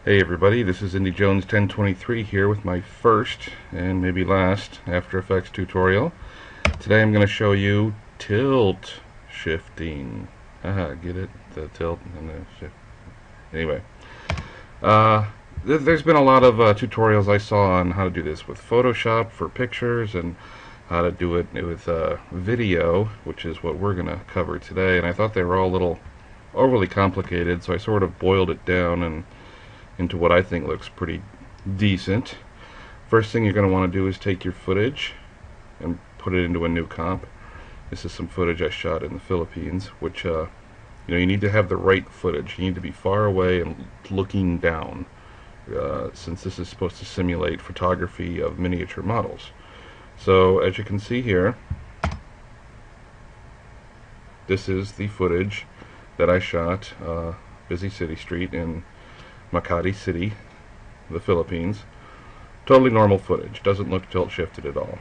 Hey everybody, this is Indy Jones 1023 here with my first and maybe last After Effects tutorial. Today I'm going to show you tilt shifting. Get it? The tilt and the shift. Anyway, there's been a lot of tutorials I saw on how to do this with Photoshop for pictures and how to do it with video, which is what we're going to cover today. And I thought they were all a little overly complicated, so I sort of boiled it down and into what I think looks pretty decent. First thing you're going to want to do is take your footage and put it into a new comp. This is some footage I shot in the Philippines, which you need to have the right footage. You need to be far away and looking down, since this is supposed to simulate photography of miniature models. So as you can see here, this is the footage that I shot busy city street in Makati City, the Philippines. Totally normal footage, doesn't look tilt shifted at all.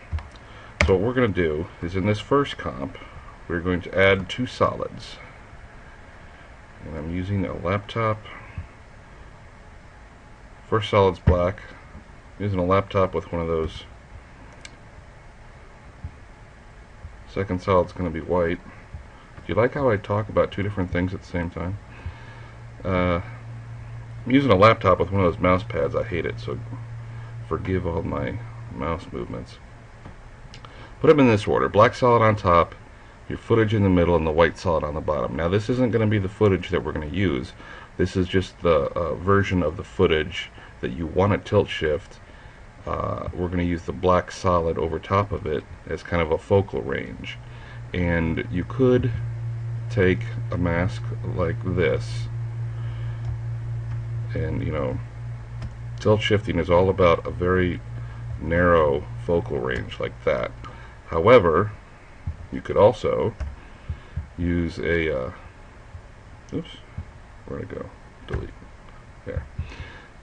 So what we're going to do is, in this first comp, we're going to add two solids. And I'm using a laptop. First solid's black. I'm using a laptop with one of those. Second solid's going to be white. Do you like how I talk about two different things at the same time? I'm using a laptop with one of those mouse pads. I hate it, so forgive all my mouse movements. Put them in this order: black solid on top, your footage in the middle, and the white solid on the bottom. Now this isn't going to be the footage that we're going to use. This is just the version of the footage that you want to tilt shift. We're going to use the black solid over top of it as kind of a focal range. And you could take a mask like this, and tilt shifting is all about a very narrow focal range like that. However, you could also use a oops, where'd it go? Delete. There.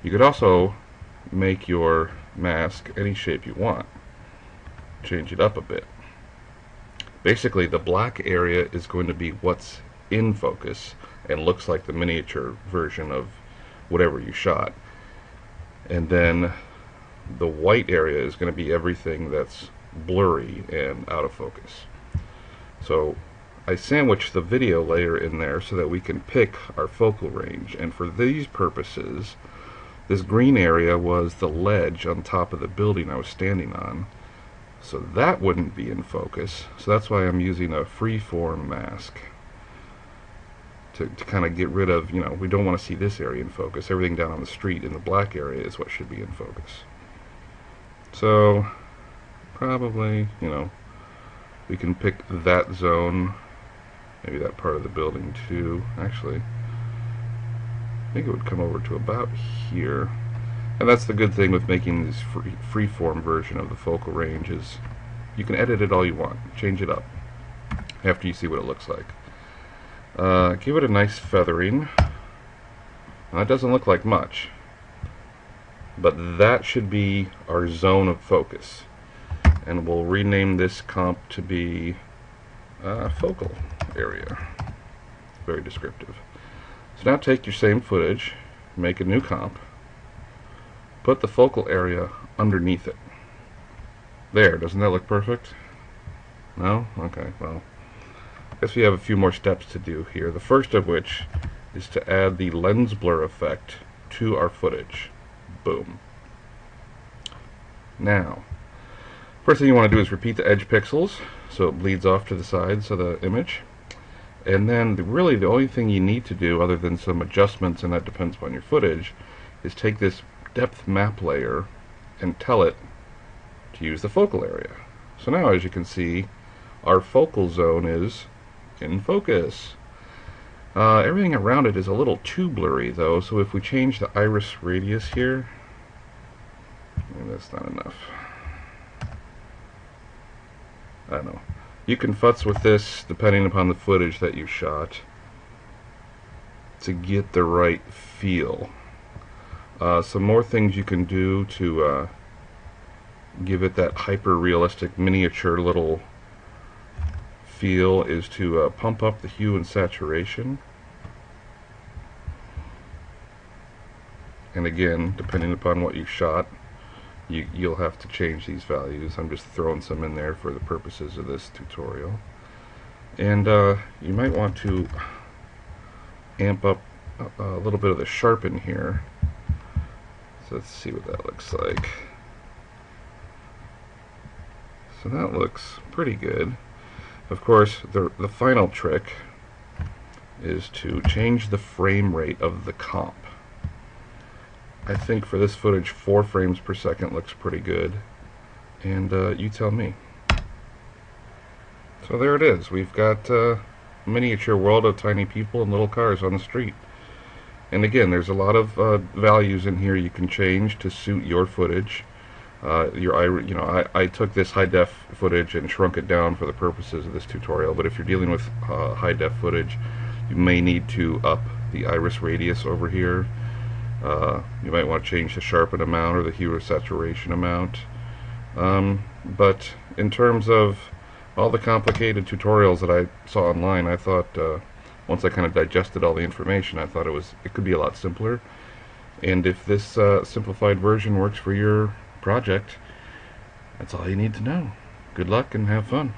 You could also make your mask any shape you want. Change it up a bit. Basically, the black area is going to be what's in focus and looks like the miniature version of whatever you shot. And then the white area is going to be everything that's blurry and out of focus. So I sandwiched the video layer in there so that we can pick our focal range. And for these purposes, this green area was the ledge on top of the building I was standing on. So that wouldn't be in focus. So that's why I'm using a freeform mask. To kind of get rid of, we don't want to see this area in focus. Everything down on the street in the black area is what should be in focus. So probably, we can pick that zone, maybe that part of the building too. Actually, I think it would come over to about here. And that's the good thing with making this freeform version of the focal range, is you can edit it all you want, change it up after you see what it looks like. Give it a nice feathering. Now, that doesn't look like much, but that should be our zone of focus, and we'll rename this comp to be focal area. Very descriptive. So now take your same footage, make a new comp, put the focal area underneath it. There, doesn't that look perfect? No? Okay, well, I guess we have a few more steps to do here. The first of which is to add the lens blur effect to our footage. Boom. Now, first thing you want to do is repeat the edge pixels so it bleeds off to the sides of the image. And then really the only thing you need to do, other than some adjustments, and that depends upon your footage, is take this depth map layer and tell it to use the focal area. So now, as you can see, our focal zone is in focus. Everything around it is a little too blurry though, so if we change the iris radius here, maybe that's not enough. I don't know. You can futz with this depending upon the footage that you shot to get the right feel. Some more things you can do to give it that hyper-realistic miniature little feel is to pump up the hue and saturation. and again, depending upon what you shot, you'll have to change these values. I'm just throwing some in there for the purposes of this tutorial. And you might want to amp up a little bit of the sharpen here. So let's see what that looks like. So that looks pretty good. Of course, the final trick is to change the frame rate of the comp. I think for this footage 4 frames per second looks pretty good, and you tell me. So there it is. We've got a miniature world of tiny people and little cars on the street. And again, there's a lot of values in here you can change to suit your footage. I took this high def footage and shrunk it down for the purposes of this tutorial, but if you're dealing with high def footage, you may need to up the iris radius over here. You might want to change the sharpen amount or the hue or saturation amount. But in terms of all the complicated tutorials that I saw online, I thought once I kind of digested all the information, I thought it could be a lot simpler. And if this simplified version works for your project, that's all you need to know. Good luck and have fun.